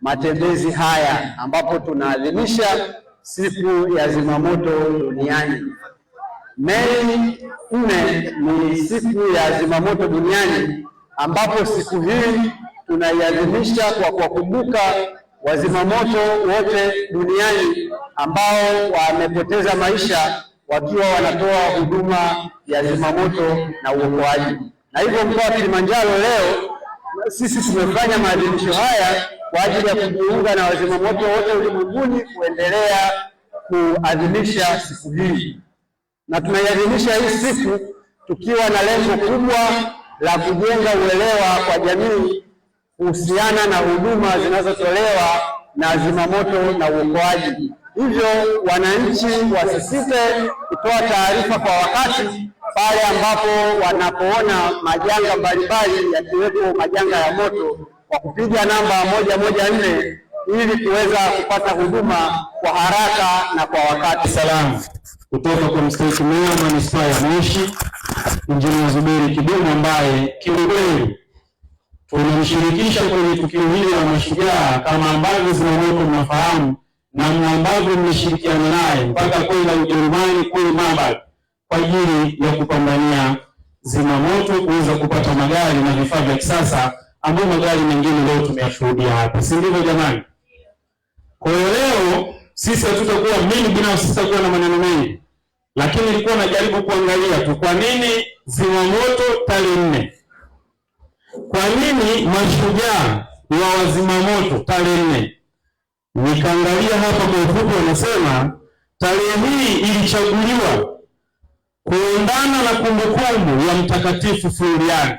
matembezi haya ambapo tunaadhimisha siku ya zimamoto duniani. Mei 4 ni siku ya zimamoto duniani, ambapo siku hii tunaiadhimisha kwa kuwakumbuka wazimamoto wote duniani ambao wamepoteza maisha wakiwa wanatoa huduma ya zimamoto na uokoaji. Na hivyo mkoa wa Kilimanjaro leo sisi tumefanya maadhimisho haya kwa ajili ya kujiunga na wazimamoto wote ulimwenguni kuendelea kuadhimisha siku hii. Na tunaiadhimisha hii siku tukiwa na lengo kubwa la kujenga uelewa kwa jamii kuhusiana na huduma zinazotolewa na zimamoto na uokoaji. Hivyo wananchi wasisite kutoa taarifa kwa wakati pale ambapo wanapoona majanga mbalimbali yakiwepo majanga ya moto, kwa kupiga namba 114 ili kuweza kupata huduma kwa haraka na kwa wakati. Salamu kutoka kwa mstahiki meya wa manispaa ya Moshi Injinia Zuberi Kidumu, ambaye kiukweli tunamshirikisha kwenye tukio hili la mashujaa kama ambavyo zimamoto mnafahamu, na ambavyo mmeshirikiana naye mpaka kwenda Ujerumani kule Marburg kwa ajili ya kupambania zimamoto, kuweza kupata magari na vifaa vya kisasa ambayo magari mengine leo tumeyashuhudia hapa, si ndivyo jamani? Kwa hiyo leo sisi hatutakuwa, mimi binafsi sitakuwa na maneno mengi, lakini nilikuwa najaribu kuangalia tu kwa nini zimamoto tarehe 4, kwa nini mashujaa wa wazimamoto tarehe 4. Nikaangalia hapa kwa ufupi, wanasema tarehe hii ilichaguliwa kuendana na kumbukumbu ya Mtakatifu Florian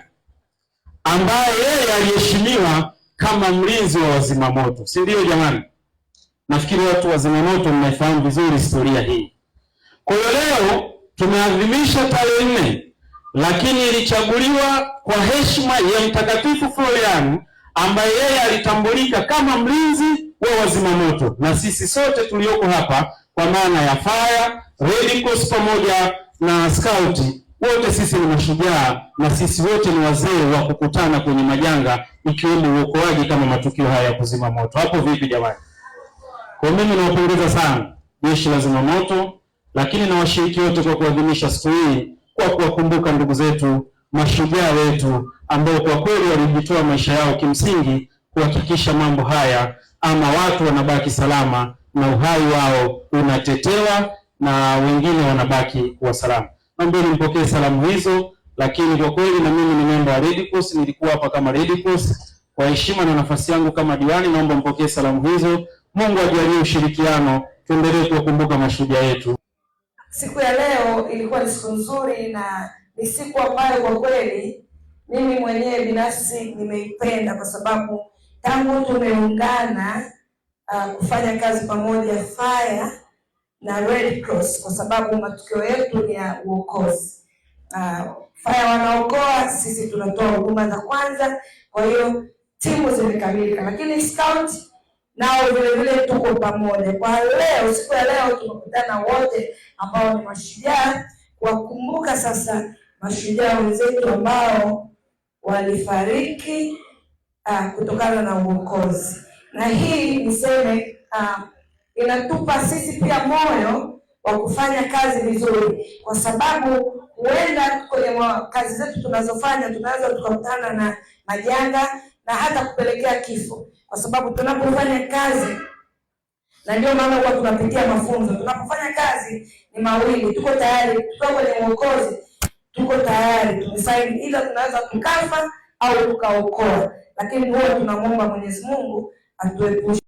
ambaye yeye aliheshimiwa kama mlinzi wa wazimamoto, si ndio jamani? Nafikiri watu wa zimamoto mnafahamu vizuri historia hii. Kwa hiyo leo tumeadhimisha tarehe 4, lakini ilichaguliwa kwa heshima ya Mtakatifu Florian ambaye yeye alitambulika kama mlinzi wa wazimamoto, na sisi sote tulioko hapa kwa maana ya fire, Red Cross pamoja na scout, wote sisi ni mashujaa na sisi wote ni wazee wa kukutana kwenye majanga ikiwemo uokoaji kama matukio haya ya kuzima moto. Hapo vipi jamani? Kwa mimi nawapongeza sana jeshi la zimamoto, lakini na washiriki wote kwa kuadhimisha siku hii, kwa kuwakumbuka ndugu zetu mashujaa wetu ambao kwa kweli walijitoa maisha yao kimsingi kuhakikisha mambo haya ama watu wanabaki salama na uhai wao unatetewa na wengine wanabaki kuwa salama. Naomba nimpokee salamu hizo, lakini kwa kweli na mimi ni member wa Red Cross, nilikuwa hapa kama Red Cross. Kwa heshima na nafasi yangu kama diwani, naomba mpokee salamu hizo. Mungu ajalie ushirikiano, tuendelee kuwakumbuka mashujaa yetu. Siku ya leo ilikuwa ni siku nzuri na ni siku ambayo kwa kweli mimi mwenyewe binafsi nimeipenda, kwa sababu tangu tumeungana kufanya kazi pamoja fire na Red Cross, kwa sababu matukio yetu ni ya uokozi. Fire wanaokoa, sisi tunatoa huduma za kwanza, kwa hiyo timu zimekamilika, lakini scout nao vile vile tuko pamoja. Kwa leo, siku ya leo tumekutana wote ambao ni mashujaa kuwakumbuka sasa mashujaa wenzetu ambao walifariki kutokana na uokozi. Na hii niseme inatupa sisi pia moyo wa kufanya kazi vizuri, kwa sababu huenda kwenye kazi zetu tunazofanya tunaweza tukakutana na majanga na hata kupelekea kifo, kwa sababu tunapofanya kazi, na ndio maana huwa tunapitia mafunzo, tunapofanya kazi ni mawili, tuko tayari, tuko kwenye uokozi, tuko tayari tumesaini, ila tunaweza tukafa au tukaokoa, lakini huwa tunamwomba Mwenyezi Mungu atuepushe